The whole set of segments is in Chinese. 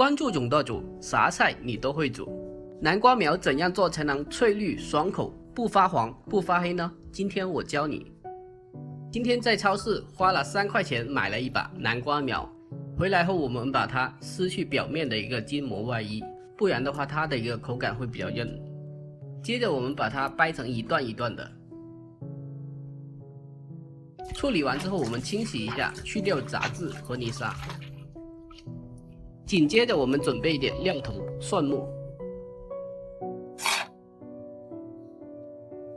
关注囧的主，啥菜你都会煮。南瓜苗怎样做才能翠绿爽口，不发黄不发黑呢？今天我教你。今天在超市花了3块钱买了一把南瓜苗，回来后我们把它撕去表面的一个筋膜外衣，不然的话它的一个口感会比较韧。接着我们把它掰成一段一段的。处理完之后，我们清洗一下，去掉杂质和泥沙。紧接着我们准备一点料头、蒜末。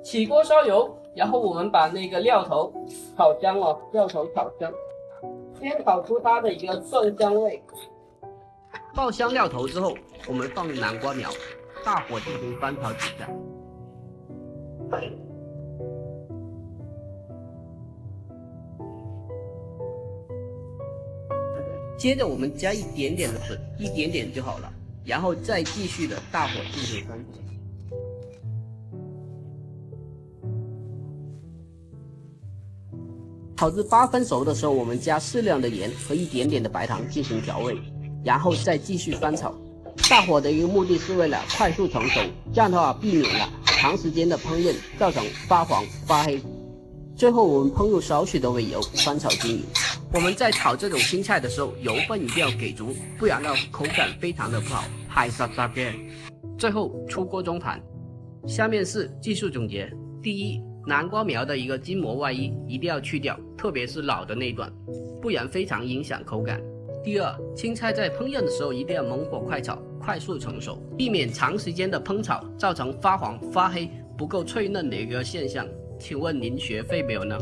起锅烧油，然后我们把那个料头炒香哦，料头炒香，先炒出它的一个蒜香味。爆香料头之后，我们放南瓜苗，大火进行翻炒几下。接着我们加一点点的水，一点点就好了，然后再继续的大火进行翻炒。炒至8分熟的时候，我们加适量的盐和一点点的白糖进行调味，然后再继续翻炒。大火的一个目的是为了快速成熟，这样的话避免了长时间的烹饪造成发黄发黑。最后我们烹入少许的尾油，翻炒均匀。我们在炒这种青菜的时候，油分一定要给足，不然的口感非常的不好，嗨沙沙嘅。最后出锅中盘。下面是技术总结：第一，南瓜苗的一个筋膜外衣一定要去掉，特别是老的那一段，不然非常影响口感。第二，青菜在烹饪的时候一定要猛火快炒，快速成熟，避免长时间的烹炒造成发黄发黑、不够脆嫩的一个现象。请问您学会没有呢？